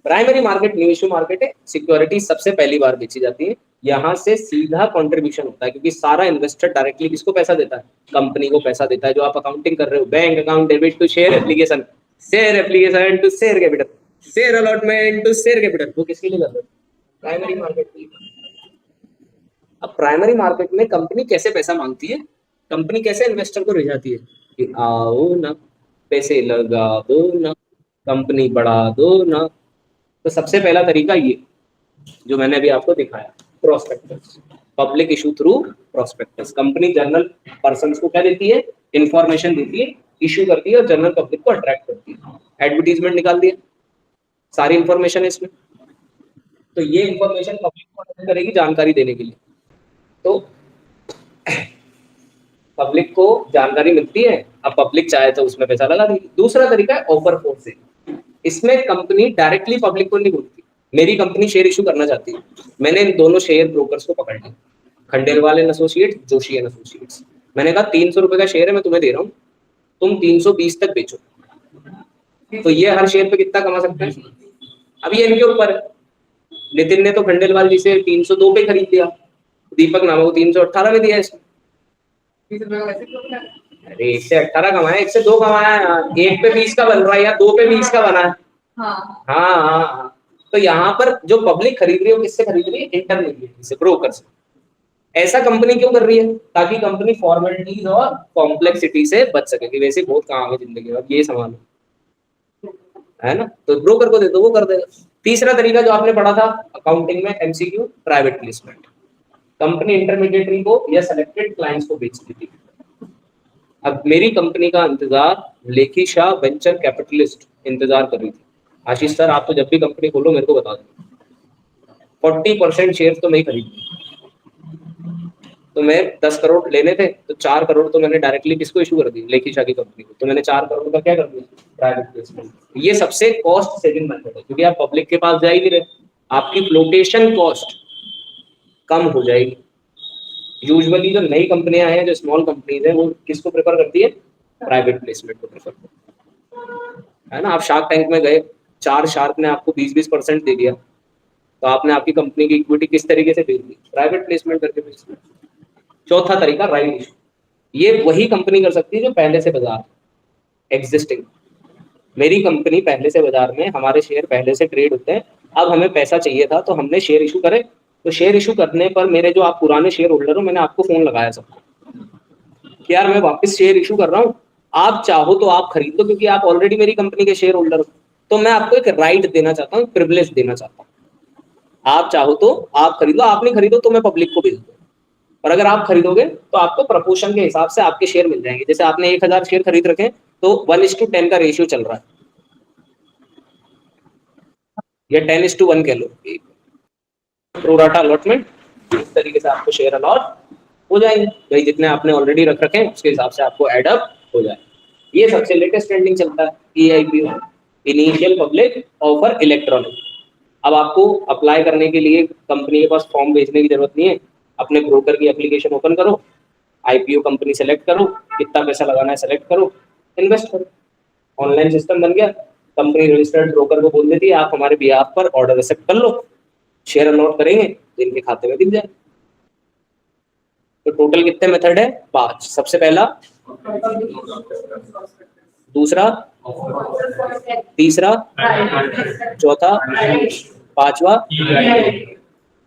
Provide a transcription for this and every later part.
Primary market new issue market है, security सबसे पहली बार बेची जाती है, यहाँ से सीधा कंट्रीब्यूशन होता है, क्योंकि सारा इन्वेस्टर डायरेक्टली किसको पैसा देता है, कंपनी को पैसा देता है। जो आप अकाउंटिंग कर रहे हो, bank account debit to share application, share application to share capital, share allotment to share capital, वो किसके लिए कर रहे हो, प्राइमरी मार्केट के लिए। अब प्राइमरी मार्केट में कंपनी कैसे पैसा मांगती है, कंपनी कैसे इन्वेस्टर को रिझाती है कि आओ ना, पैसे लगा दो ना, कंपनी बढ़ा दो ना। तो सबसे पहला तरीका ये जो मैंने अभी आपको दिखाया, prospectus, public issue through prospectus. Company general person को क्या देती है, इंफॉर्मेशन देती है, इशू करती है और जनरल पब्लिक को अट्रैक्ट करती है। एडवर्टीजमेंट निकाल दिया, सारी इंफॉर्मेशन है इसमें। तो ये इंफॉर्मेशन पब्लिक को अट्रैक्ट करेगी जानकारी देने के लिए। तो पब्लिक को जानकारी मिलती है, अब पब्लिक चाहे तो उसमें पैसा लगा देगी। दूसरा तरीका है ऑफर फोर्स से। इसमें कंपनी डायरेक्टली पब्लिक को नहीं बोलती, मेरी कंपनी शेयर इशू करना चाहती है, मैंने इन दोनों शेयर ब्रोकर्स को पकड़ लिया, Khandelwal and associates, Joshi and associates. मैंने कहा 300 रुपए का शेयर है, मैं तुम्हें दे रहा हूँ, तुम 320 तक बेचो। तो ये हर शेयर पे कितना कमा सकते हैं, अब ये इनके ऊपर है। नितिन ने तो खंडेलवाल जी से 302 पे खरीद लिया, दीपक नामा को 318 में दिया इसने। अरे 1 से 18 कमाया, 1 से 2 कमाया, 1 पे 20 का बन रहा है या 2 पे 20 का बना है। हाँ हाँ हाँ। तो यहाँ पर जो पब्लिक खरीद रही है वो किससे खरीद रही है, इंटरमीडिएट से, ब्रोकर से। ऐसा कंपनी क्यों कर रही है, ताकि कंपनी फॉर्मेलिटीज और कॉम्प्लेक्सिटी से बच सके कि वैसे बहुत काम है जिंदगी में, अब ये संभालो, है ना। तो ब्रोकर को दे दो, वो कर देगा। तीसरा तरीका जो आपने पढ़ा था अकाउंटिंग में, MCQ, private placement. Company intermediary को या सेलेक्टेड क्लाइंट्स को बेच देती है। अब मेरी कंपनी का इंतजार लेखी शाह वेंचर कैपिटलिस्ट इंतजार कर रही थी, आशीष सर आप तो जब भी कंपनी खोलो मेरे को बता दो, 40% शेयर तो मैं ही खरीदूंगा। तो मैं 10 करोड़ लेने थे, तो 4 करोड़ तो मैंने डायरेक्टली किसको इशू कर दी, लेखी शाह की कंपनी को। तो मैंने 4 करोड़ का क्या कर दिया, प्राइवेट प्लेसमेंट। ये सबसे कॉस्ट सेविंग मेथड है, क्योंकि आप पब्लिक के पास जा ही नहीं रहे, आपकी फ्लोटेशन कॉस्ट कम हो जाएगी। यूजुअली जो नई कंपनियां हैं, जो स्मॉल कंपनीज हैं, वो किसको प्रेफर करती है, प्राइवेट प्लेसमेंट को प्रेफर करती है ना। आप शार्क टैंक में गए, 4 शार्क ने आपको 20-20% दे दिया, तो आपने आपकी कंपनी की इक्विटी किस तरीके से बेच दी, प्राइवेट प्लेसमेंट करके बेच दी। चौथा तरीका राइट इशू, ये वही कंपनी कर सकती है जो पहले से बाजार एग्जिस्टिंग। मेरी कंपनी पहले से बाजार में, हमारे शेयर पहले से ट्रेड होते हैं, अब हमें पैसा चाहिए था तो हमने शेयर इशू करे। तो शेयर इशू करने पर मेरे जो आप पुराने शेयर होल्डर हो, मैंने आपको फोन लगाया सबको कि यार मैं वापस शेयर इशू कर रहा हूँ, आप चाहो तो आप खरीद लो, क्योंकि आप ऑलरेडी मेरी कंपनी के शेयर होल्डर हो। तो मैं आपको एक राइट देना चाहता हूँ, प्रिविलेज देना चाहता हूँ, आप चाहो तो आप खरीद लो, आप नहीं खरीदो तो मैं पब्लिक को भेज दूँ। और अगर आप खरीदोगे तो आपको प्रपोर्शन के हिसाब से आपके शेयर मिल जाएंगे। जैसे आपने 1000 शेयर खरीद रखे, तो 1:10 का रेशियो चल रहा है, या 10:1 कह लो, प्रोराटा अलॉटमेंट, इस तरीके से आपको शेयर अलॉट हो जाएंगे। भाई जितने आपने ऑलरेडी रख रखे हैं उसके हिसाब से आपको एड अप हो जाए। ये सबसे लेटेस्ट ट्रेंडिंग चलता है, EIPO, initial public offer electronic. अब आपको अप्लाई करने के लिए कंपनी के पास फॉर्म भेजने की जरूरत नहीं है, अपने ब्रोकर की एप्लीकेशन ओपन करो, IPO कंपनी सेलेक्ट करो, कितना पैसा लगाना है सेलेक्ट करो, इन्वेस्ट करो। ऑनलाइन सिस्टम बन गया, कंपनी रजिस्टर्ड ब्रोकर को बोल देती है आप हमारे बिहाफ पर ऑर्डर एक्सेप्ट कर लो, शेयर अलॉट करेंगे तो इनके खाते में दिख जाए। तो टोटल कितने मेथड है, 5। सबसे पहला, दूसरा, तीसरा, चौथा, पांचवा।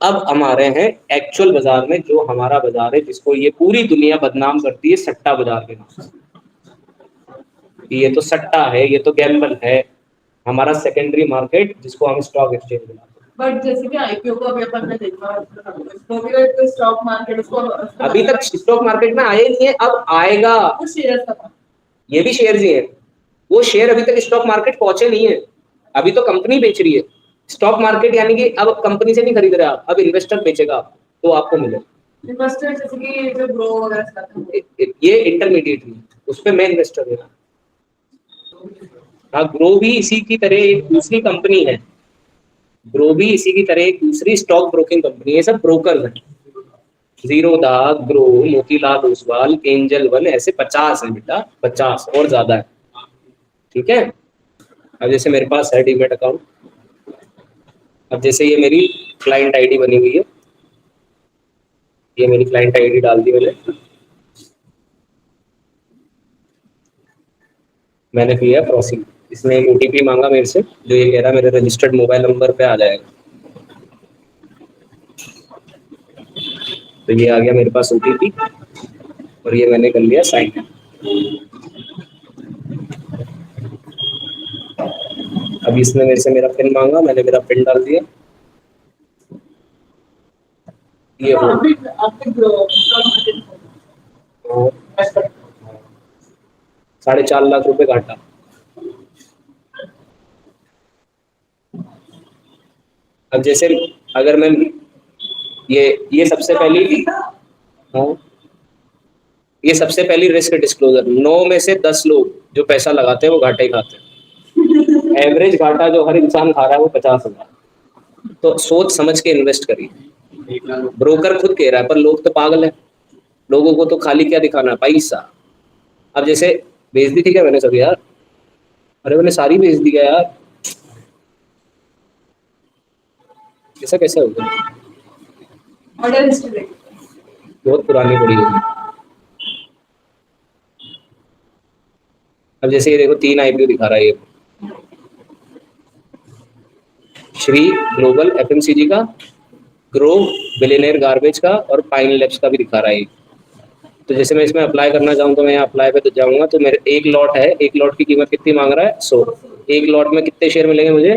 अब हमारे हैं एक्चुअल बाजार में, जो हमारा बाजार है, जिसको ये पूरी दुनिया बदनाम करती है सट्टा बाजार के नाम से। ये तो सट्टा है, ये तो गैम्बल है। हमारा सेकेंडरी मार्केट, जिसको हम स्टॉक एक्सचेंज बुलाते हैं। बट जैसे कि IPO को अभी अपन ने देखा, तो स्टॉक मार्केट उसको अभी तक स्टॉक मार्केट में आए नहीं है, अब आएगा। ये भी शेयर ही है, वो शेयर अभी तक स्टॉक मार्केट पहुंचे नहीं है, अभी तो कंपनी बेच रही है। स्टॉक मार्केट यानी कि अब कंपनी से नहीं खरीद रहे आप, अब इन्वेस्टर बेचेगा आप, तो आपको मिलेगा। इन्वेस्टर जैसे कि जो ग्रो वगैरह, ये इंटरमीडिएट है, उस पे मैं इन्वेस्टर हूँ। हाँ, ग्रो भी इसी की तरह एक दूसरी कंपनी है, ग्रो भी इसी की तरह एक दूसरी स्टॉक ब्रोकिंग कंपनी है। सब ब्रोकर है, Zerodha, grow, Motilal Oswal, angel one, ऐसे 50 है बेटा, 50 और ज्यादा है, ठीक है। अब जैसे मेरे पास है डीमेट अकाउंट, अब जैसे ये मेरी क्लाइंट आईडी बनी हुई है, ये मेरी क्लाइंट आईडी डाल दी मैंने किया प्रोसीड। इसने एक ओटीपी मांगा मेरे से, जो ये कह रहा है मेरे रजिस्टर्ड मोबाइल नंबर पे आ जाएगा। तो ये आ गया मेरे पास ओटीपी और ये मैंने कर लिया साइन। अब इसने मेरे से मेरा पिन मांगा, मैंने मेरा पिन डाल दिया। ये हो और 4.5 लाख रुपए घाटा। अब जैसे अगर मैं ये सबसे पहली, हाँ, ये सबसे पहली रिस्क डिस्क्लोजर, 9 में से 10 लोग जो पैसा लगाते हैं वो घाटा ही खाते हैं। एवरेज घाटा जो हर इंसान खा रहा है वो 50,000। तो सोच समझ के इन्वेस्ट करिए। ब्रोकर खुद कह रहा है, पर लोग तो पागल है, लोगों को तो खाली क्या दिखाना है, पैसा। अब जैसे बेच दी थी क्या मैंने सब यार, अरे मैंने सारी बेच दी क्या यार, ऐसा कैसे होगा? बहुत पुरानी पड़ी होगी। अब जैसे ये देखो 3 आईपीओ दिखा रहा है, ये श्री ग्लोबल एफएमसीजी का, ग्रो बिलियनियर गार्बेज का और पाइन लैब्स का भी दिखा रहा है। तो जैसे मैं इसमें अप्लाई करना चाहूँ तो मैं यहाँ अप्लाई पे तो जाऊँगा, तो मेरे एक लॉट है, एक लॉट की कीमत कितनी मांग रहा है, 100। एक लॉट में कितने शेयर मिलेंगे मुझे,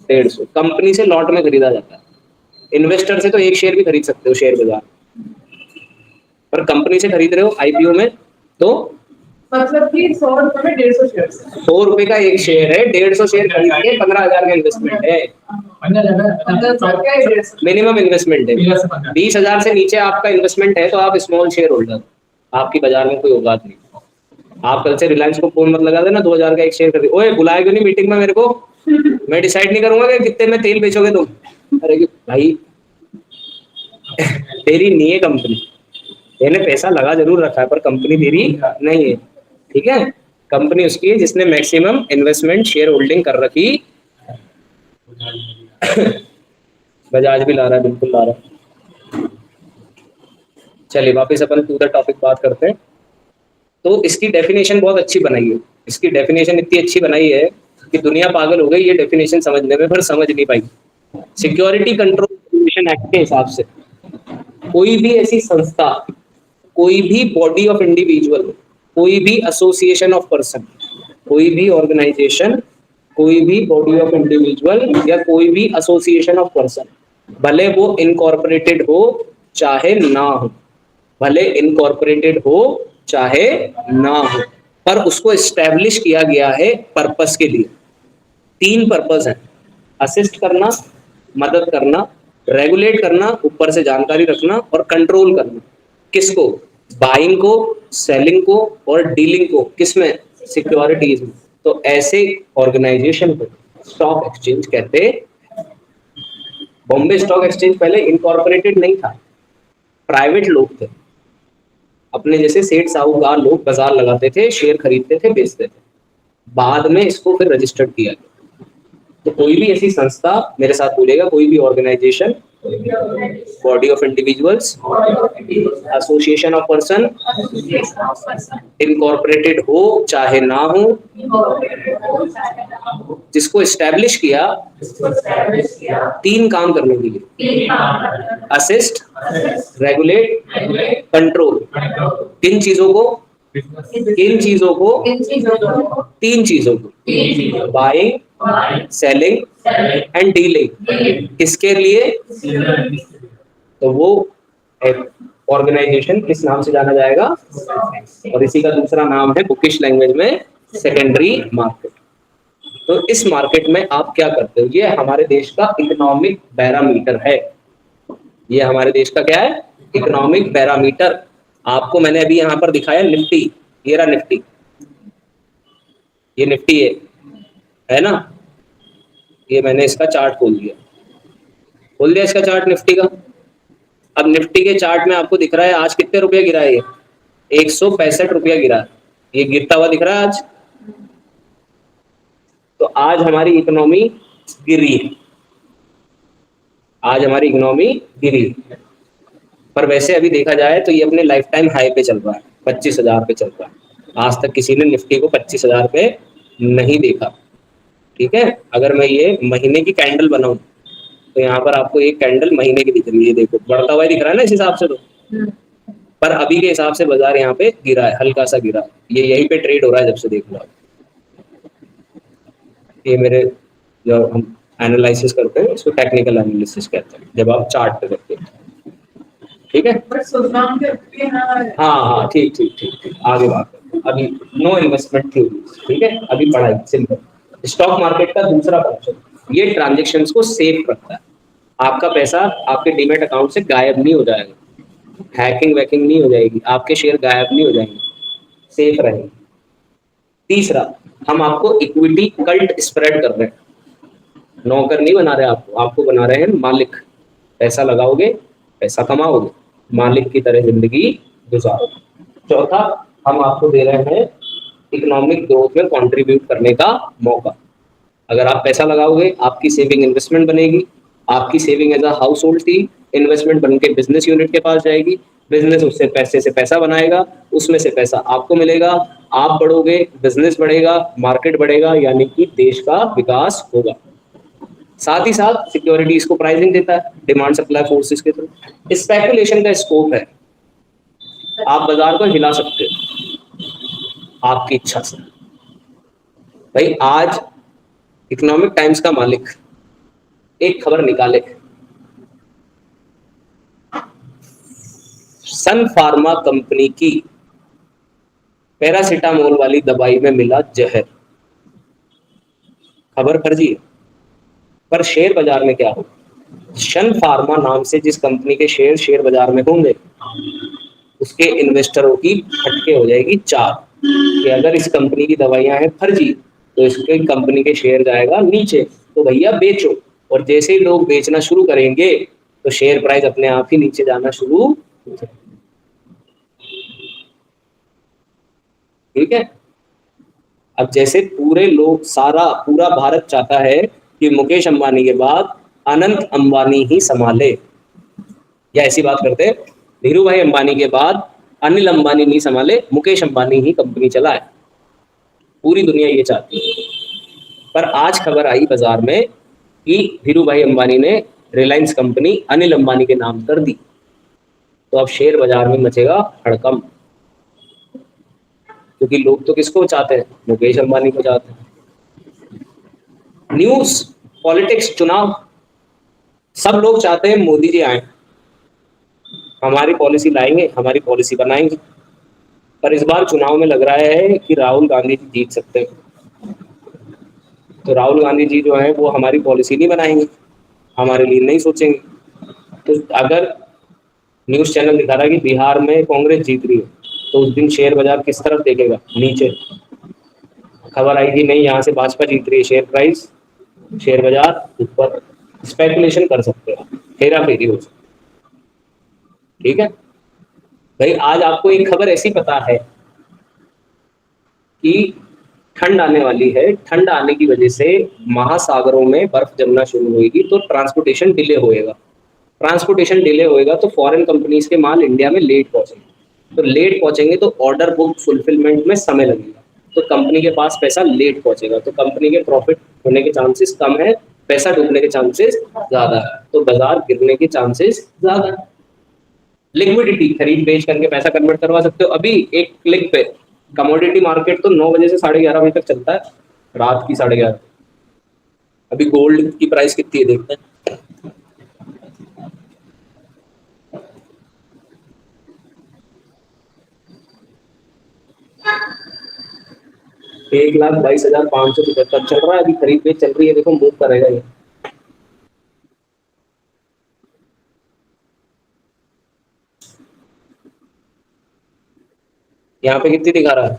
150। कंपनी से लॉट में खरीदा जाता है, इन्वेस्टर से तो एक शेयर भी खरीद सकते हो शेयर बाजार, पर कंपनी से खरीद रहे हो आईपीओ में तो मतलब कि 100 रुपए में 150 शेयर। 100 रुपए का एक शेयर है, 150 शेयर खरीद के 15,000 का इन्वेस्टमेंट है, मिनिमम इन्वेस्टमेंट है। 20,000 से नीचे आपका इन्वेस्टमेंट है तो आप स्मॉल शेयर होल्डर, आपकी बाजार में कोई औकात नहीं। आप कल से रिलायंस को फोन मत लगा देना 2,000 का एक शेयर खरीद, ओए बुलाए क्यों नहीं मीटिंग में मेरे को, मैं डिसाइड नहीं करूंगा कि कितने में तेल बेचोगे तुम। अरे भाई तेरी नहीं है कंपनी, मैंने पैसा लगा जरूर रखा है पर कंपनी तेरी नहीं है, ठीक है। कंपनी उसकी है जिसने मैक्सिमम इन्वेस्टमेंट शेयर होल्डिंग कर रखी। बजाज भी ला रहा है, बिल्कुल ला रहा है। चलिए वापस अपन टू द टॉपिक बात करते हैं। तो इसकी डेफिनेशन बहुत अच्छी बनाई है, इसकी डेफिनेशन इतनी अच्छी बनाई है कि दुनिया पागल हो गई ये डेफिनेशन समझने में, पर समझ नहीं पाई। सिक्योरिटी कंट्रोल कमीशन एक्ट के हिसाब से कोई भी ऐसी संस्था, कोई भी बॉडी ऑफ इंडिविजुअल, कोई भी एसोसिएशन ऑफ पर्सन, कोई भी ऑर्गेनाइजेशन, कोई भी बॉडी ऑफ इंडिविजुअल या कोई भी एसोसिएशन ऑफ पर्सन, भले वो इनकॉर्पोरेटेड हो चाहे ना हो, भले इनकॉर्पोरेटेड हो चाहे ना हो, पर उसको एस्टेब्लिश किया गया है पर्पस के लिए। 3 पर्पस है, असिस्ट करना, मदद करना, रेगुलेट करना, ऊपर से जानकारी रखना और कंट्रोल करना। किसको, बाइंग को, सेलिंग को और डीलिंग को, किसमें, सिक्योरिटीज में। तो ऐसे ऑर्गेनाइजेशन को स्टॉक एक्सचेंज कहते। बॉम्बे स्टॉक एक्सचेंज पहले इनकॉर्पोरेटेड नहीं था, प्राइवेट लोग थे, अपने जैसे सेठ साहूकार लोग बाजार लगाते थे, शेयर खरीदते थे, बेचते थे। बाद में इसको फिर रजिस्टर्ड किया गया। तो कोई भी ऐसी संस्था, मेरे साथ बोलेगा, कोई भी organisation, body of individuals, association of person, incorporated हो चाहे ना हो, जिसको एस्टेब्लिश किया 3 काम करने के लिए, असिस्ट, रेगुलेट, कंट्रोल। किन चीजों को, किन चीजों को, 3 चीजों को, बाइंग, सेलिंग एंड डीलिंग। किसके लिए, तो वो ऑर्गेनाइजेशन किस नाम से जाना जाएगा, और इसी का दूसरा नाम है बुकिश लैंग्वेज में सेकेंडरी मार्केट। तो इस मार्केट में आप क्या करते हो, ये हमारे देश का इकोनॉमिक पैरामीटर है। ये हमारे देश का क्या है, इकोनॉमिक पैरामीटर। आपको मैंने अभी यहाँ पर दिखाया निफ्टी, ये रहा निफ्टी, ये निफ्टी है ना, ये मैंने इसका चार्ट खोल दिया इसका चार्ट निफ्टी का। अब निफ्टी के चार्ट में आपको दिख रहा है आज कितने रुपया गिरा है, ये 165 रुपया गिरा है, ये गिरता हुआ दिख रहा है आज। तो आज हमारी इकोनॉमी गिरी है, आज हमारी इकोनॉमी गिरी है। पर वैसे अभी देखा जाए तो ये अपने लाइफ टाइम हाई पे चल रहा है, 25,000 पे चल रहा है। आज तक किसी ने निफ्टी को 25,000 पे नहीं देखा। ठीक है, अगर मैं ये महीने की कैंडल बनाऊं तो यहाँ पर आपको एक कैंडल महीने की दिख रही है, देखो बढ़ता हुआ दिख रहा है ना इस हिसाब से। तो पर अभी के हिसाब से बाजार यहाँ पे गिरा है, हल्का सा गिरा है। ये यहीं पे ट्रेड हो रहा है जब से, देख लो आप। ये मेरे, जब हम एनालिसिस करते हैं इसको टेक्निकल एनालिसिस कहते हैं, जब आप चार्ट पे करते हैं। ठीक है, बट सोचना कि हाँ हाँ ठीक ठीक ठीक ठीक, आगे बात करते हैं। अभी नो इन्वेस्टमेंट थ्योरी, ठीक है, अभी पढ़ाई सिंपल। स्टॉक मार्केट का दूसरा फंक्शन, ये ट्रांजेक्शन्स को सेफ रखता है। आपका पैसा आपके डीमेट अकाउंट से गायब नहीं हो जाएगा, हैकिंग वैकिंग नहीं हो जाएगी, आपके शेयर गायब नहीं हो जाएंगे, सेफ रहेंगे। तीसरा, हम आपको इक्विटी कल्ट स्प्रेड कर रहे हैं, नौकर नहीं बना रहे आपको, आपको बना रहे हैं मालिक। पैसा लगाओगे, पैसा कमाओगे, मालिक की तरह जिंदगी गुजारोगे। चौथा, हम आपको दे रहे हैं इकोनॉमिक ग्रोथ में कंट्रीब्यूट करने का मौका। अगर आप पैसा लगाओगे, आपकी सेविंग इन्वेस्टमेंट बनेगी, आपकी saving as a household थी, इन्वेस्टमेंट बन के बिजनेस यूनिट के पास जाएगी, बिजनेस उससे पैसे से पैसा बनाएगा, उसमें से पैसा आपको मिलेगा, आप बढ़ोगे, बिजनेस बढ़ेगा, मार्केट बढ़ेगा, यानी कि देश का विकास होगा। साथ ही साथ सिक्योरिटीज को प्राइसिंग देता है डिमांड सप्लाई फोर्सेस के थ्रू। स्पेकुलेशन का स्कोप है, आप बाजार को हिला सकते हो आपकी इच्छा से। भाई आज इकोनॉमिक टाइम्स का मालिक एक खबर निकाले, सन फार्मा कंपनी की पैरासिटामोल वाली दवाई में मिला जहर। खबर फर्जी है, पर शेयर बाजार में क्या हो, सन फार्मा नाम से जिस कंपनी के शेयर बाजार में होंगे, उसके इन्वेस्टरों की हटके हो जाएगी चार कि अगर इस कंपनी की दवाइयां हैं फर्जी तो इसके कंपनी के शेयर जाएगा नीचे, तो भैया बेचो। और जैसे ही लोग बेचना शुरू करेंगे तो शेयर प्राइस अपने आप ही नीचे जाना शुरू हो जाएगा। ठीक है, अब जैसे पूरा भारत चाहता है कि मुकेश अंबानी के बाद अनंत अंबानी ही संभाले, या ऐसी बात करते हैं, धीरू भाई अंबानी के बाद अनिल अंबानी नहीं संभाले, मुकेश अंबानी ही कंपनी चलाए। पूरी दुनिया ये चाहती है। पर आज खबर आई बाजार में कि धीरू भाई अंबानी ने रिलायंस कंपनी अनिल अंबानी के नाम कर दी, तो अब शेयर बाजार में मचेगा हड़कंप। क्योंकि लोग तो किसको चाहते हैं, मुकेश अंबानी को चाहते हैं। न्यूज, पॉलिटिक्स, चुनाव, सब लोग चाहते हैं मोदी जी आए, हमारी पॉलिसी लाएंगे, हमारी पॉलिसी बनाएंगे। पर इस बार चुनाव में लग रहा है कि राहुल गांधी जी जीत सकते हैं। तो राहुल गांधी जी जो है वो हमारी पॉलिसी नहीं बनाएंगे, हमारे लिए नहीं सोचेंगे। तो अगर न्यूज चैनल दिखा रहा है कि बिहार में कांग्रेस जीत रही है, तो उस दिन शेयर बाजार किस तरफ देखेगा, नीचे। खबर आई कि नहीं यहाँ से भाजपा जीत रही है, शेयर प्राइस, शेयर बाजार ऊपर। स्पेकुलेशन कर सकते हो, हेरा फेरी हो सकती। ठीक है भाई, आज आपको एक खबर ऐसी पता है कि ठंड आने वाली है, ठंड आने की वजह से महासागरों में बर्फ जमना शुरू होगी, तो ट्रांसपोर्टेशन डिले होएगा। ट्रांसपोर्टेशन डिले होएगा तो फॉरेन कंपनीज के माल इंडिया में लेट पहुंचेंगे, तो लेट पहुंचेंगे तो ऑर्डर बुक फुलफिलमेंट में समय लगेगा, तो कंपनी के पास पैसा लेट पहुंचेगा, तो कंपनी के प्रॉफिट होने के चांसेस कम है, पैसा डूबने के चांसेस ज्यादा है, तो बाजार गिरने के चांसेस ज्यादा है। लिक्विडिटी, खरीद बेच करके पैसा कन्वर्ट करवा सकते हो अभी एक क्लिक पे। कमोडिटी मार्केट तो 9 बजे से 11:30 बजे तक चलता है, रात की 11:30। अभी गोल्ड की प्राइस कितनी है देखते हैं। 1,22,575 चल रहा है अभी, खरीद बेच चल रही है, देखो मूव करेगा ये। यहाँ पे कितनी दिखा रहा है,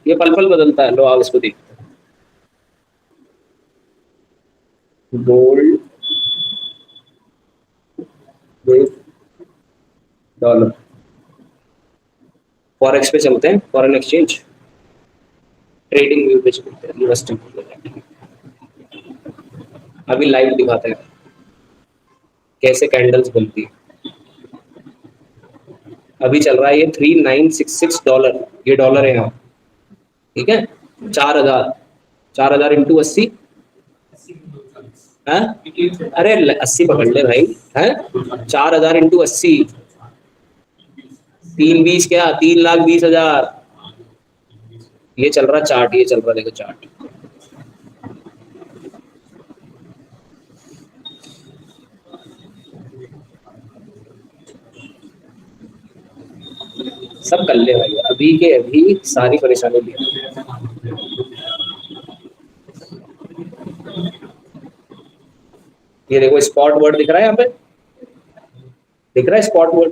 ये पल पल बदलता है। लो आप इसको देखते हैं, गोल्ड डॉलर, फॉरेक्स पे चलते हैं, फॉरेन एक्सचेंज। ट्रेडिंग व्यू पे चलते हैं, इन्वेस्टिंग। अभी लाइव दिखाते हैं कैसे कैंडल्स बनती है। अभी चल रहा है ये $3966, ये डॉलर है यहाँ, ठीक है। 4000 इंटू 80, अरे 80 पकड़ ले भाई, है 4000 इंटू 80, 320 क्या, 3,20,000। ये चल रहा चार्ट, ये चल रहा देखो चार्ट। सब कर ले भाई, अभी के अभी सारी परेशानी ले। ये देखो स्पॉट वर्ड दिख रहा है यहाँ पे, दिख रहा है स्पॉट वर्ड।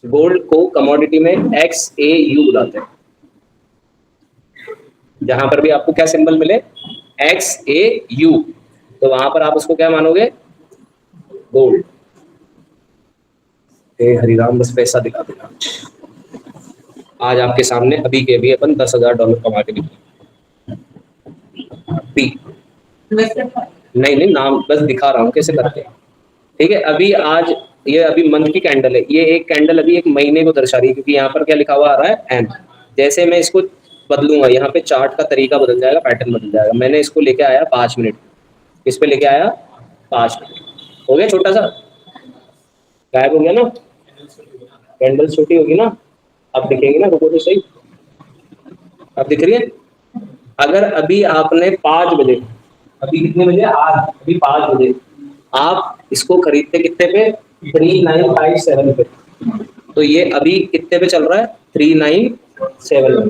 गोल्ड को कमोडिटी में XAU बुलाते हैं। जहां पर भी आपको क्या सिंबल मिले XAU, तो वहां पर आप उसको क्या मानोगे, गोल्ड। हरिराम बस पैसा दिखा देना। आज आपके सामने अभी के अभी अपन $10,000 कमा के निकले। नहीं नहीं, नाम बस दिखा रहा हूँ कैसे करते हैं, ठीक है। अभी आज ये अभी मंथ की कैंडल है, ये एक कैंडल अभी एक महीने को दर्शा रही है, क्योंकि यहाँ पर क्या लिखा हुआ आ रहा है एम। जैसे मैं इसको बदलूंगा, यहाँ पे चार्ट का तरीका बदल जाएगा, पैटर्न बदल जाएगा। मैंने इसको लेके आया 5 मिनट, इस पे लेके आया 5 मिनट, हो गया छोटा सा, गायब हो गया ना, कैंडल छोटी होगी ना, अब दिखेंगी ना, रुको तो सही, अब दिख रही है। अगर अभी आपने 5 बजे, अभी कितने बजे, आज अभी 5 बजे आप इसको खरीदते कितने पे, 3957 पे, तो ये अभी कितने पे चल रहा है, 397।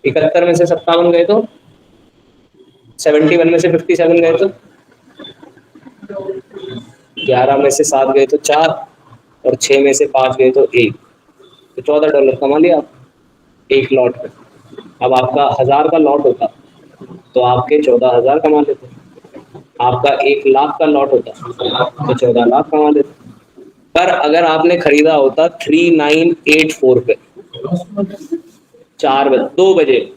71 में से 57 गए तो 71 में से 57 गए तो 11 में से 7 गए तो 4, और 6 में से 5 गए तो 1, तो $14 कमा लिया आप एक लॉट पे। अब आपका 1000 का लॉट होता तो आपके 14,000 कमा लेते, आपका 1,00,000 का लॉट होता तो 14 लाख कमा लेते। पर अगर आपने खरीदा होता 3984 पे 4 बजे 2 बजे,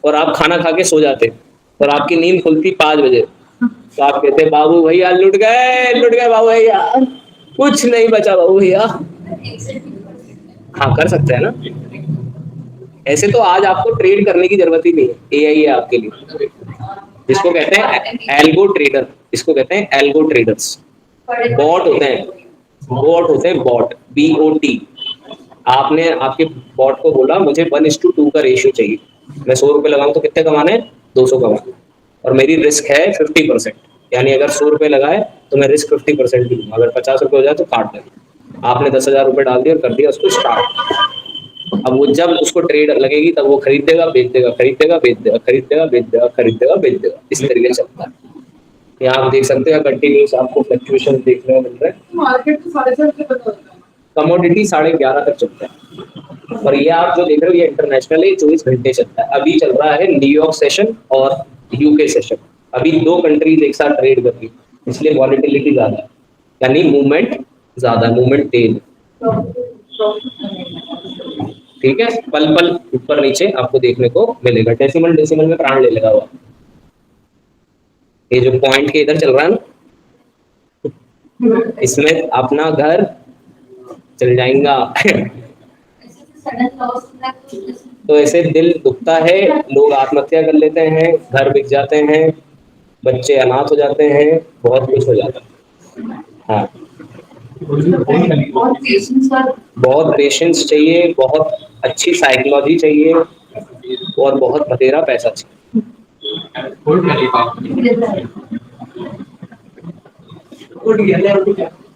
और आप खाना खा के सो जाते और आपकी नींद खुलती 5 बजे, तो आप कहते बाबू भैया लुट गए बाबू भैया, कुछ नहीं बचा बाबू भैया। हाँ कर सकते हैं ना ऐसे। तो आज आपको ट्रेड करने की जरूरत ही नहीं है, AI है आपके लिए, जिसको कहते हैं एल्गो ट्रेडर, इसको कहते हैं एल्गो ट्रेडर्स। बॉट होते हैं, बॉट BOT। आपने आपके बॉट को बोला मुझे 1:2 का रेशियो चाहिए, मैं 100 रुपए लगाऊं तो कितने कमाने, 200 कमाने, और मेरी रिस्क है 50%, यानी अगर 100 रुपए लगाए तो मैं रिस्क 50% भी लूंगा, अगर 50 रुपए हो जाए तो काट देगा। आपने 10,000 रुपए डाल दिया और कर दिया उसको स्टार्ट। अब वो जब उसको ट्रेड लगेगी तब वो खरीद देगा बेच देगा, खरीद देगा बेच देगा, खरीद देगा बेच देगा, खरीद देगा बेच देगा, इस तरीके से चलता है। यहाँ आप देख सकते हैं कंटिन्यूस आपको फ्लक्चुएशन देखने को मिल रहा है। मार्केट तो 11:30 बजे बंद होता है, कमोडिटी 11:30 तक चलता है, और ये आप जो देख रहे हो ये इंटरनेशनल है, 24 घंटे चलता है। अभी चल रहा है न्यूयॉर्क सेशन और UK सेशन, अभी 2 कंट्रीज एक साथ ट्रेड कर रही है, इसलिए वॉलेटिलिटी ज्यादा है, यानी मूवमेंट ज्यादा, मूवमेंट तेज, ठीक है। पल पल ऊपर नीचे आपको देखने को मिलेगा, डेसिमल में प्राण ले लेगा वो। ये जो पॉइंट के इधर चल रहा है ना, इसमें अपना घर चल जाएगा। तो ऐसे दिल दुखता है, लोग आत्महत्या कर लेते हैं, घर बिक जाते हैं, बच्चे अनाथ हो जाते हैं, बहुत कुछ हो जाता है। हाँ बहुत पेशेंस चाहिए, बहुत अच्छी साइकोलॉजी चाहिए, और बहुत बतेरा पैसा चाहिए।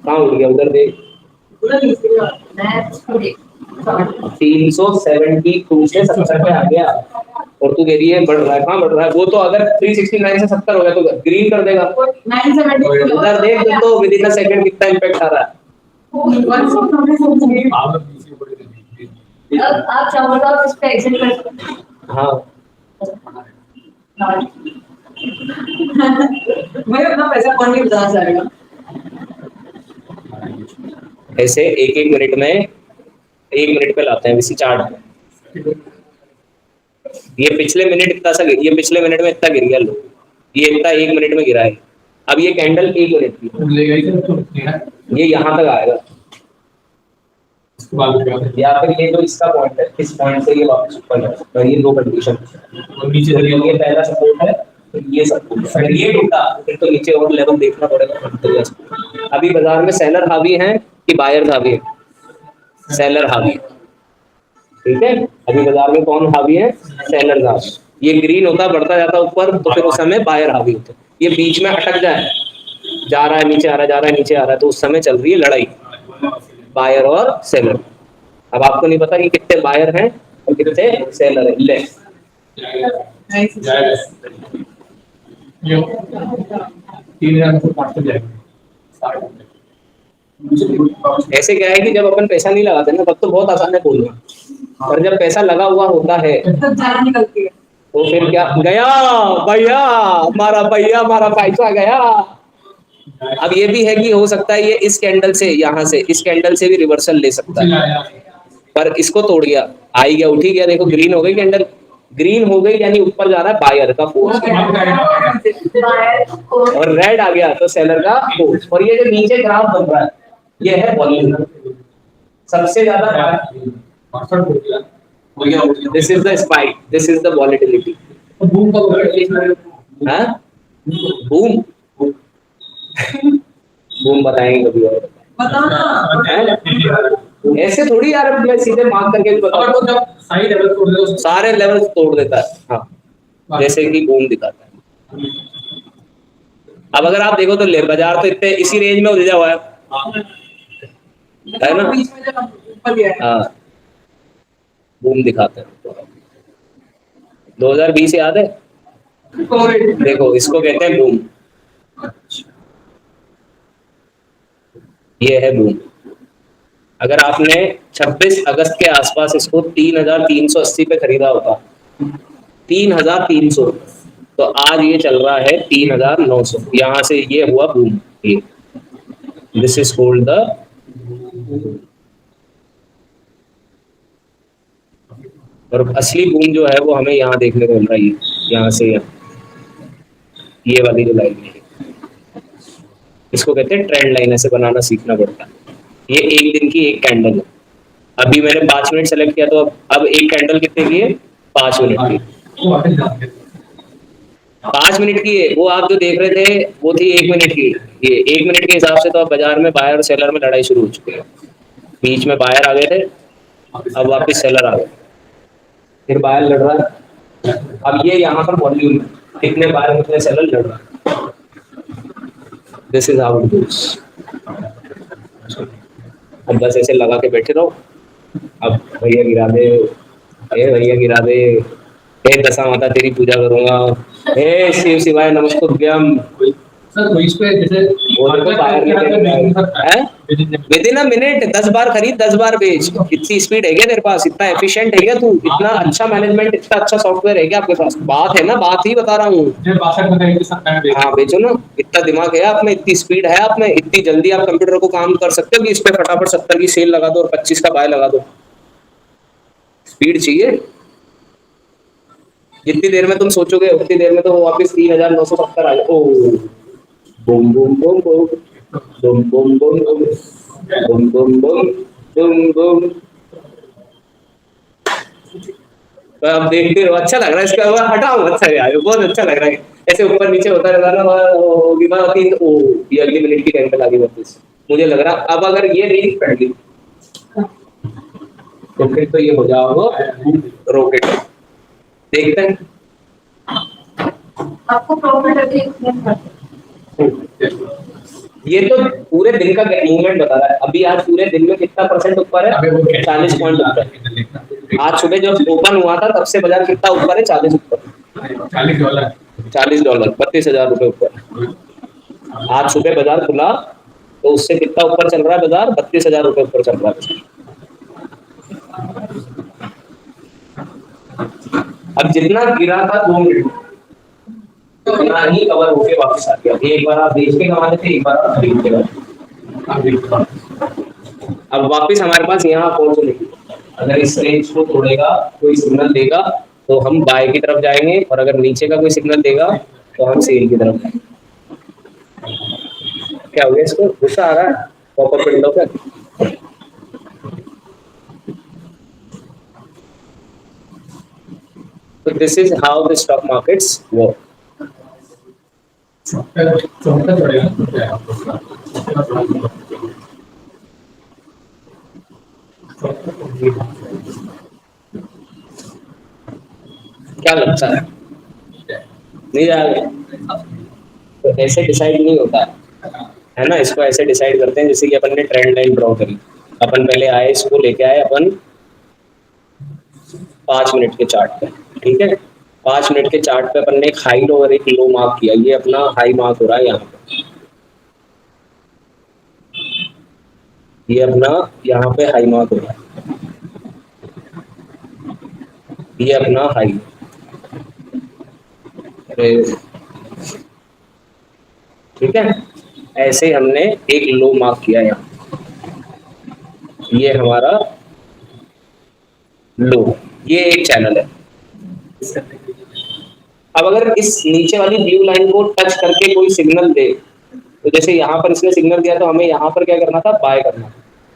कहाँ उड़ गया, उधर देख, 372 से 70 पे आ गया, और तू कह रही है बढ़ रहा है, कहाँ बढ़ रहा है, वो तो अगर 369 से 70 हो गया तो ग्रीन कर देगा। उधर देख तो विद इन अ सेकंड कितना इम्पैक्ट आ रहा है। अब आप चाहो तो आप इस पे एग्जिट कर सकते हैं। हाँ मैं अपना पैसा कौन नहीं बता जाएगा। ऐसे एक मिनट में 1 मिनट पे लाते हैं इसी चार्ट पे। ये पिछले मिनट इतना सा ये पिछले मिनट में इतना गिर गया, लो ये इतना 1 मिनट में गिरा है। अब ये कैंडल 1 मिनट की, ये यहाँ तक आएगा, या फिर ये जो इसका पॉइंट है, इस पॉइंट से ये वापस ऊपर जा सकता है। ये दो कंडीशन, नीचे ये पहला सपोर्ट है, तो ये सपोर्ट है। अगर ये टूटा फिर तो नीचे और लेवल देखना पड़ेगा। अभी बाजार में सेलर हावी है कि बायर हावी है? सेलर हावी है, ठीक है। अभी बाजार में कौन हावी है? सेलर हावी। ये ग्रीन होता बढ़ता जाता ऊपर, तो फिर उस समय बायर हावी होते। ये बीच में अटक जाए, जा रहा है नीचे आ रहा है, जा रहा है नीचे आ रहा है, तो उस समय चल रही है लड़ाई बायर और सेलर। अब आपको नहीं पता कि कितने बायर हैं और कितने सेलर है। ले ऐसे क्या है कि जब अपन पैसा नहीं लगाते ना, तब तो बहुत आसान है बोलना, और जब पैसा लगा हुआ होता है तो फिर क्या, गया भैया हमारा पैसा गया। अब ये भी है कि हो सकता है ये इस कैंडल से, यहाँ से इस कैंडल से भी रिवर्सल ले सकता है, पर इसको तोड़ गया, आई गया, उठी गया। देखो ग्रीन हो गई कैंडल, ग्रीन हो गई यानी ऊपर जा रहा है बायर का फोर्स, और रेड आ गया तो सेलर का फोर्स। और ये जो नीचे ग्राफ बन रहा है ये है वॉल्यूम, सबसे ज्यादा this is the spike, this is the volatility. हाँ बूम बूम बताएंगे कभी और, ऐसे थोड़ी यार मैं सीधे मार्क करके बताऊं, सारे लेवल तोड़ देता है। हाँ जैसे कि बूम दिखाता है। अब अगर आप देखो तो ले बाजार तो इतने इसी रेंज में उलझा हुआ है ना। हाँ बूम दिखाते हैं। 2020 याद है? देखो इसको कहते हैं बूम, ये है बूम। अगर आपने 26 अगस्त के आसपास इसको 3380 पे खरीदा होता, 3300, तो आज ये चल रहा है 3900। यहाँ से ये हुआ बूम, ये दिस इज कॉल्ड द, और असली बूम जो है वो हमें यहाँ देखने को मिल रहा है, यहाँ से यहाँ, ये वाली जो लाइन है इसको कहते हैं ट्रेंड लाइन। ऐसे बनाना सीखना पड़ता है। ये एक दिन की एक कैंडल है। अभी मैंने 5 मिनट सेलेक्ट किया, तो अब एक कैंडल कितने की है? 5 मिनट की। 5 मिनट की है। वो आप जो देख रहे थे वो थी 1 मिनट की। ये 1 मिनट के हिसाब से तो अब बाजार में बायर और सेलर में लड़ाई शुरू हो चुकी है। बीच में बायर आ गए थे, अब वापस सेलर आ गए, फिर बायर लड़ रहा है। अब ये यहाँ पर वॉल्यूम, कितने बायर कितने सेलर लड़ रहा है। This is how it goes. अब बस ऐसे लगा के बैठे रहो। अब भैया गिरा दे, भैया गिरा दे, हे दशा माता तेरी पूजा करूंगा, हे शिव शिवाय नमस्तुभ्यम। विदिन अ मिनट 10 बार खरीद 10 बार बेच। इतनी स्पीड है क्या तेरे पास? इतना एफिशिएंट है क्या तू? इतना अच्छा मैनेजमेंट, इतना अच्छा सॉफ्टवेयर है क्या आपके पास? बात है ना, बात ही बता रहा हूँ। हाँ बेचो ना, इतना दिमाग है आप में, इतनी स्पीड है आप में, इतनी जल्दी आप कंप्यूटर को काम कर सकते हो कि इस पे फटाफट 70 की सेल लगा दो और 25 का बाय लगा दो। स्पीड चाहिए। जितनी देर में तुम सोचोगे उतनी देर में तो वापस 3970 आ जाए। ओ boom boom boom boom boom boom boom boom boom boom boom boom. तो आप देखते हो, अच्छा लग रहा है इसका, हटाओ अच्छा है यार, बहुत अच्छा लग रहा है। ऐसे ऊपर नीचे होता रहता ना, ओ ये अगली मिनट की कैंडल आ गई वापस। मुझे लग रहा अब अगर ये रेंज पड़ गई तो फिर तो ये हो जाएगा रॉकेट। देखते हैं आपको प्रॉफिट अभी ये तो पूरे दिन का मूवमेंट बता रहा है। अभी आज पूरे दिन में कितना परसेंट ऊपर है? 40 पॉइंट ऊपर है। आज सुबह जब ओपन हुआ था तब से बाजार कितना ऊपर है? 40 ऊपर, $40, 32,000 रुपए ऊपर। आज सुबह बाजार खुला तो उससे कितना ऊपर चल रहा है बाजार? 32,000 रुपए ऊपर चल रहा है। अब जितना गिरा था 2 मिनट उतना ही कवर होके वापस आ गया। एक बार आप बेच के कमाते थे, एक बार आप खरीद के। अब वापस हमारे पास यहाँ पहुंचने अगर इस रेंज को तोड़ेगा, कोई सिग्नल देगा तो हम बाय की तरफ जाएंगे, और अगर नीचे का कोई सिग्नल देगा तो हम सेल की तरफ जाएंगे। क्या हो गया, इसको गुस्सा आ रहा है पॉपअप विंडो पे? So this is how the stock markets work. क्या लगता है, नहीं जाएगा? तो ऐसे डिसाइड नहीं होता है ना, इसको ऐसे डिसाइड करते हैं जैसे कि अपन ने ट्रेंड लाइन ड्रॉ करी। अपन पहले आए, इसको लेके आए अपन 5 मिनट के चार्ट पे, ठीक है। 5 मिनट के चार्ट पे अपन ने एक हाई लो और एक लो मार्क किया, ये अपना हाई मार्क हो रहा है यहाँ पे, ये अपना यहाँ पे हाई मार्क हो रहा है, ये अपना हाई। ठीक है, ऐसे हमने एक लो मार्क किया यहाँ, ये हमारा लो, ये एक चैनल है। अब अगर इस नीचे वाली ब्लू लाइन को टच करके कोई सिग्नल दे, तो जैसे यहाँ पर इसने सिग्नल दिया तो हमें यहाँ पर क्या करना था, बाय करना था।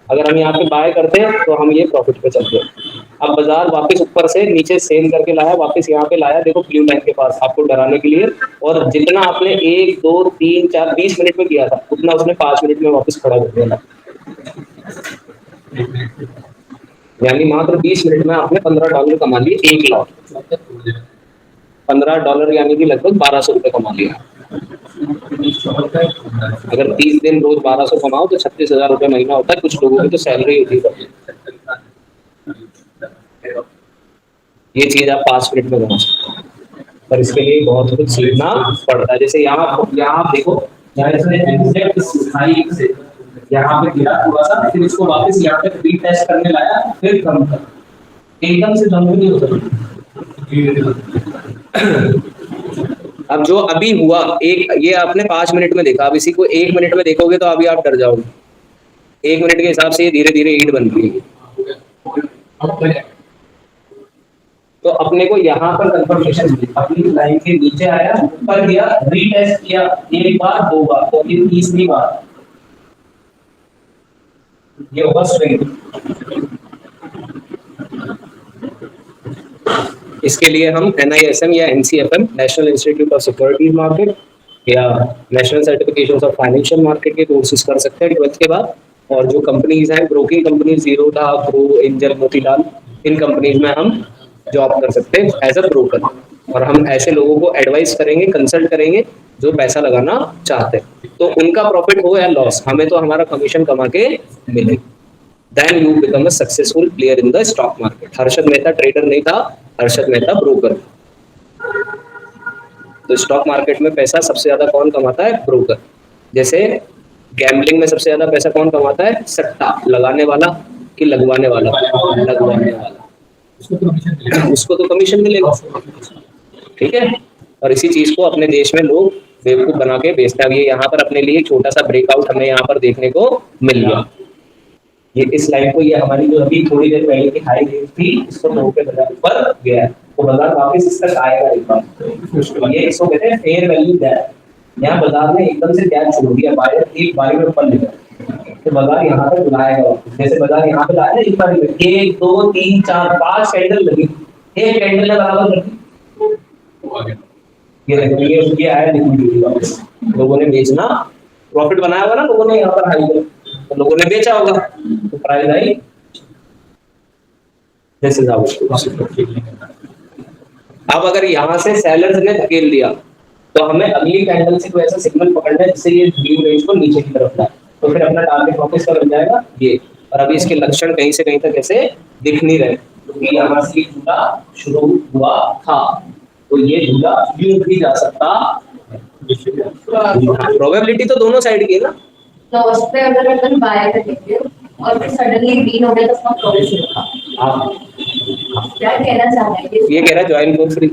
अगर हम यहाँ पे बाय करते हैं तो हम ये प्रॉफिट पे चलते हैं। अब बाजार वापस ऊपर से नीचे सेल करके लाया, वापस यहाँ पे लाया, देखो ब्लू लाइन के पास, आपको डराने के लिए। और जितना आपने 1 2 3 4 20 मिनट में किया था, उतना उसने 5 मिनट में वापस खड़ा कर दिया। यानी मात्र 20 मिनट में आपने $15 कमा लिए, 1 लॉट $15 यानी कि लगभग 1200 रुपये कमा लिया। अगर 30 दिन रोज 1200 कमाओ तो 36,000 रुपये महीना होता है। कुछ लोगों की तो सैलरी होती है। ये चीज आप 5 मिनट में कमा सकते हो, पर इसके लिए बहुत कुछ सीखना पड़ता है। जैसे यहाँ आप देखो, यहाँ पे गिरा थोड़ा सा, फिर इसको वापस यहाँ पे रीटेस्ट करने लाया, फिर कम कर, एकदम से दम नहीं होता। अब जो अभी हुआ, एक ये आपने 5 मिनट में देखा, अब इसी को 1 मिनट में देखोगे तो अभी आप डर जाओगे। 1 मिनट के हिसाब से ये धीरे धीरे ईंट बन रही है। तो अपने को यहाँ पर कंफर्मेशन मिली, अपनी लाइन के नीचे आया, ऊपर गया, रीटेस्ट किया, 1 बार 2 बार, तो फिर 30वीं बार ये होगा स्विंग। इसके लिए हम NISM या NCFM, national institute of securities market, या national certification of financial market के कोर्सेज कर सकते हैं 12th के बाद। और जो कंपनीज हैं, broking company, Zerodha, Groww, Angel, Motilal, इन कंपनीज में हम जॉब कर सकते हैं एज अ ब्रोकर। और हम ऐसे लोगों को एडवाइस करेंगे, कंसल्ट करेंगे जो पैसा लगाना चाहते हैं। तो उनका प्रॉफिट हो या लॉस, हमें तो हमारा कमीशन कमा के मिले। Then you become a successful player in the stock market. Harshad Mehta trader नहीं था, हर्षद मेहता ब्रोकर। तो स्टॉक मार्केट में पैसा सबसे ज्यादा कौन कमाता है? ब्रोकर। जैसे गैम्बलिंग में सबसे ज्यादा पैसा कौन कमाता है? सट्टा लगाने वाला कि लगवाने वाला? लगवाने वाला। उसको तो कमीशन मिलेगा, ठीक है। और इसी चीज को अपने देश में लोग बेवकूफ बना के बेचते हैं। ये यहाँ पर अपने लिए छोटा सा ब्रेकआउट हमें यहाँ पर देखने को मिल गया। ये इस लाइन को, ये हमारी जो अभी थोड़ी देर पहले की हाई रेंज थी, इसको तोड़ के बाजार ऊपर गया, तो बाजार वापस इस तक आएगा एक बार। ये इसको कहते हैं फेयर वैल्यू गैप। यहाँ बाजार ने एकदम से गैप छोड़ दिया, बायर एक बारी में ऊपर ले गया, तो बाजार यहाँ तक बुलाएगा वापस। जैसे बाजार यहाँ पे लाया ना, एक बारी में 1 2 3 4 5 कैंडल लगी, एक कैंडल ने बराबर लगी, ये आया लिक्विडिटी वापस। लोगों ने बेचना, प्रॉफिट बनाया होगा ना लोगों ने, यहाँ पर हाई कर, तो लोगों ने बेचा होगा, तो प्राइस आई। जैसे अब अगर यहाँ से सेलर्स ने धकेल दिया, तो हमें अगली कैंडल से कोई ऐसा सिग्नल पकड़ना है जिससे ये ब्लू रेंज को नीचे की तरफ लाए, तो फिर अपना टारगेट वापस का बन जाएगा ये। और अभी इसके लक्षण कहीं से कहीं तक ऐसे दिख नहीं रहे, क्योंकि यहाँ से झूला शुरू हुआ था, तो ये झूला यूं भी जा सकता। प्रोबेबिलिटी तो दोनों साइड की है ना। तो उस पे अगर अपन बाय करेंगे और फिर सडनली ग्रीन हो गया तो उसका प्रॉफिट होगा। आप क्या कहना चाह रहे हैं? ये कह रहा है ज्वाइन फॉर फ्री।